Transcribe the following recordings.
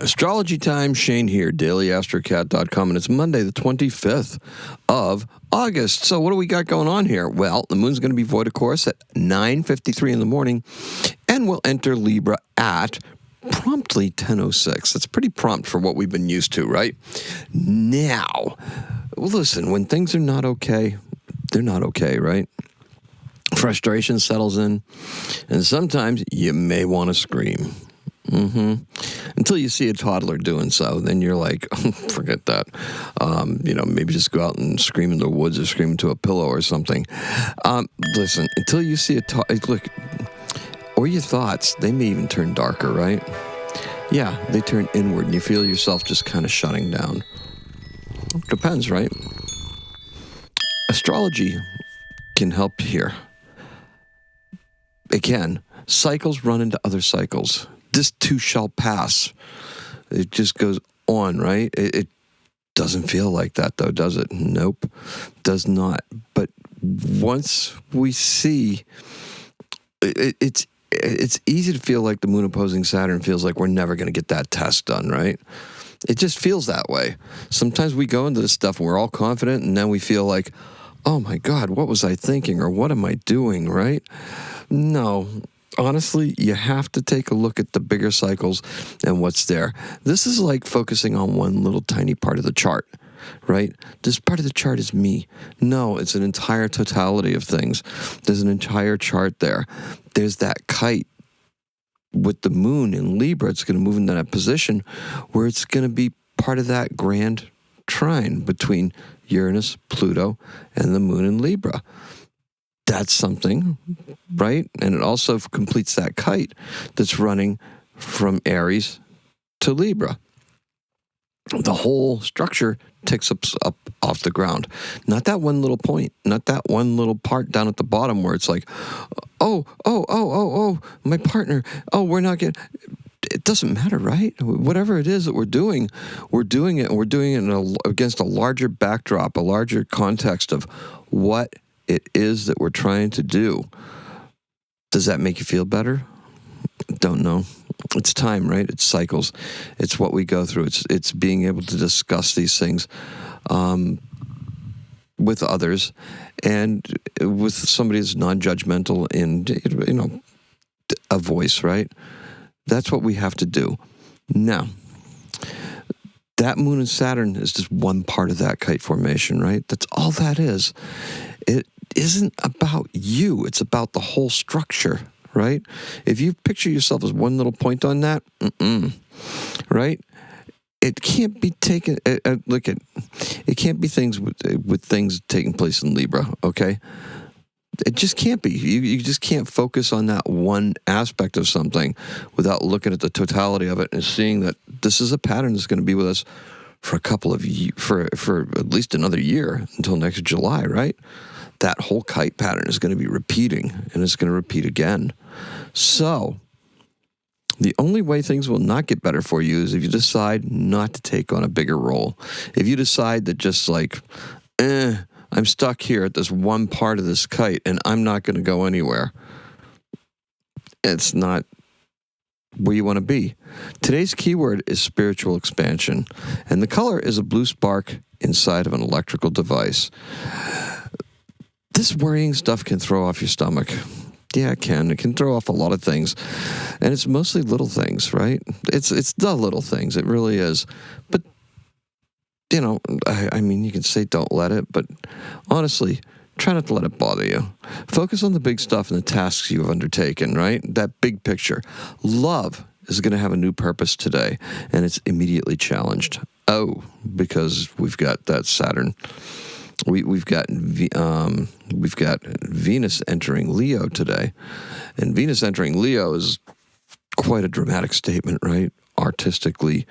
Astrology time, Shane here, daily-astrocat.com, and it's Monday, the 25th of August. So what do we got going on here? Well, the moon's going to be void of course at 9:53 in the morning, and we'll enter Libra at promptly 10:06. That's pretty prompt for what we've been used to, right? Now, listen, when things are not okay, they're not okay, right? Frustration settles in, and sometimes you may want to scream. Until you see a toddler doing so, then you're like, oh, forget that. Maybe just go out and scream in the woods or scream into a pillow or something. Listen, until you see look, or your thoughts, they may even turn darker, right? Yeah, they turn inward and you feel yourself just kind of shutting down. Depends, right? Astrology can help here. Again, cycles run into other cycles. This too shall pass. It just goes on, right? It doesn't feel like that, though, does it? Nope, does not. But once we see, it's easy to feel like the moon opposing Saturn feels like we're never going to get that test done, right? It just feels that way. Sometimes we go into this stuff and we're all confident, and then we feel like, oh my God, what was I thinking, or what am I doing, right? No. Honestly, you have to take a look at the bigger cycles and what's there. This is like focusing on one little tiny part of the chart, right? This part of the chart is me. No, it's an entire totality of things. There's an entire chart there. There's that kite with the moon in Libra. It's going to move into that position where it's going to be part of that grand trine between Uranus, Pluto, and the moon in Libra. That's something, right? And it also completes that kite that's running from Aries to Libra. The whole structure takes up off the ground. Not that one little point, not that one little part down at the bottom where it's like, oh, my partner, we're not getting... It doesn't matter, right? Whatever it is that we're doing it, and we're doing it against a larger backdrop, a larger context of what it is that we're trying to do. Does that make you feel better? Don't know. It's time, right? It's cycles. It's what we go through. It's being able to discuss these things with others and with somebody who's non-judgmental and, a voice, right? That's what we have to do. Now, that moon and Saturn is just one part of that kite formation, right? That's all that is. It isn't about you. It's about the whole structure, right? If you picture yourself as one little point on that, right? It can't be taken. It can't be things with things taking place in Libra. Okay, it just can't be. You just can't focus on that one aspect of something without looking at the totality of it and seeing that this is a pattern that's going to be with us for for at least another year until next July, right? That whole kite pattern is going to be repeating, and it's going to repeat again. So the only way things will not get better for you is if you decide not to take on a bigger role. If you decide that just like, I'm stuck here at this one part of this kite, and I'm not going to go anywhere. It's not where you want to be. Today's keyword is spiritual expansion, and the color is a blue spark inside of an electrical device. This worrying stuff can throw off your stomach. Yeah, it can. It can throw off a lot of things. And it's mostly little things, right? It's the little things. It really is. But, I mean, you can say don't let it, but honestly, try not to let it bother you. Focus on the big stuff and the tasks you have undertaken, right? That big picture. Love is going to have a new purpose today, and it's immediately challenged. Because we've got that Saturn. We've got Venus entering Leo today, and Venus entering Leo is quite a dramatic statement, right? Artistically,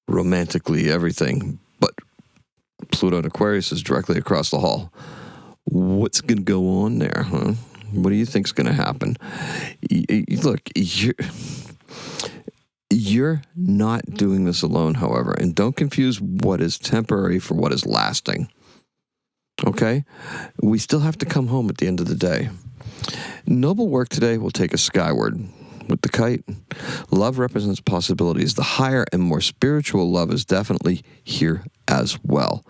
romantically, everything. But Pluto and Aquarius is directly across the hall. What's going to go on there, huh? What do you think's going to happen? Look, you're not doing this alone, however, and don't confuse what is temporary for what is lasting. Okay? We still have to come home at the end of the day. Noble work today will take us skyward. with the kite. Love represents possibilities. The higher and more spiritual love is definitely here as well.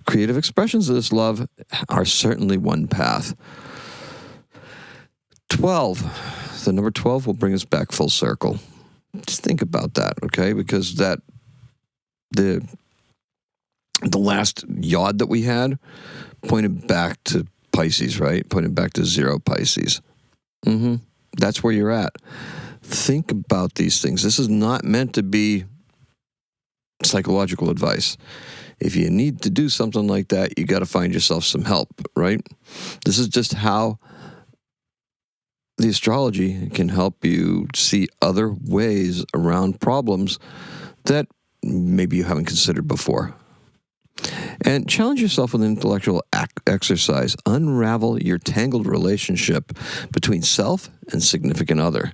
Creative expressions of this love are certainly one path. 12. The number 12 will bring us back full circle. Just think about that, okay? Because the last yod that we had pointed back to Pisces, right? Pointed back to 0 Pisces. That's where you're at. Think about these things. This is not meant to be psychological advice. If you need to do something like that, you got to find yourself some help, right? This is just how the astrology can help you see other ways around problems that maybe you haven't considered before. And challenge yourself with an intellectual exercise. Unravel your tangled relationship between self and significant other.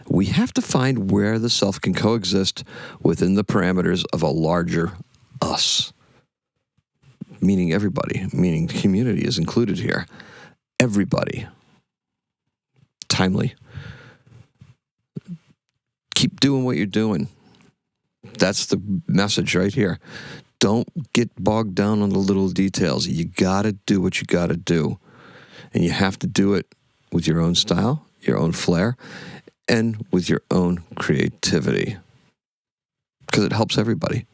We have to find where the self can coexist within the parameters of a larger us. Meaning everybody, meaning the community is included here. Everybody. Timely. Keep doing what you're doing. That's the message right here. Don't get bogged down on the little details. You got to do what you got to do. And you have to do it with your own style, your own flair, and with your own creativity. Because it helps everybody.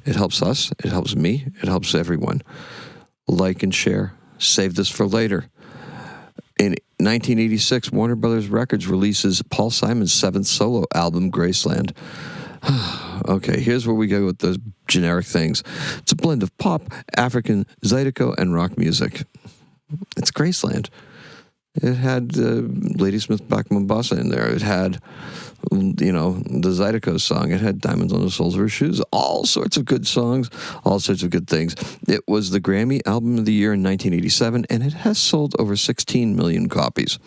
It helps us. It helps me. It helps everyone. Like and share. Save this for later. In 1986, Warner Brothers Records releases Paul Simon's 7th solo album, Graceland. Okay, here's where we go with the generic things. It's a blend of pop, African, Zydeco, and rock music. It's Graceland. It had Ladysmith Black Mombasa in there. It had, the Zydeco song. It had Diamonds on the Soles of Her Shoes. All sorts of good songs, all sorts of good things. It was the Grammy Album of the Year in 1987, and it has sold over 16 million copies.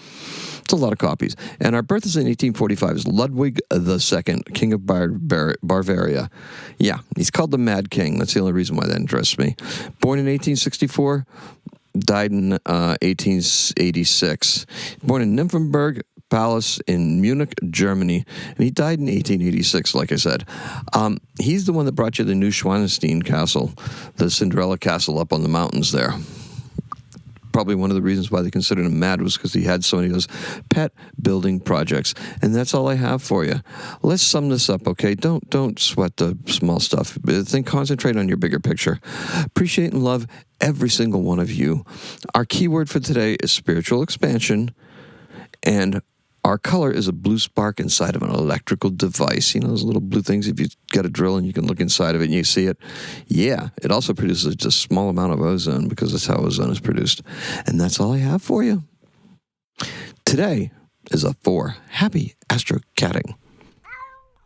It's a lot of copies. And our birth is in 1845. Is Ludwig II, King of Bavaria. Yeah, he's called the Mad King. That's the only reason why that interests me. Born in 1864, died in 1886. Born in Nymphenburg Palace in Munich, Germany, and he died in 1886, like I said. He's the one that brought you the Neuschwanstein Castle, the Cinderella Castle up on the mountains there. Probably one of the reasons why they considered him mad was because he had so many of those pet building projects. And that's all I have for you. Let's sum this up, okay? Don't sweat the small stuff. Concentrate on your bigger picture. Appreciate and love every single one of you. Our keyword for today is spiritual expansion, and our color is a blue spark inside of an electrical device. You know those little blue things, if you got a drill and you can look inside of it and you see it? Yeah, it also produces just a small amount of ozone because that's how ozone is produced. And that's all I have for you. Today is a 4. Happy astrocatting.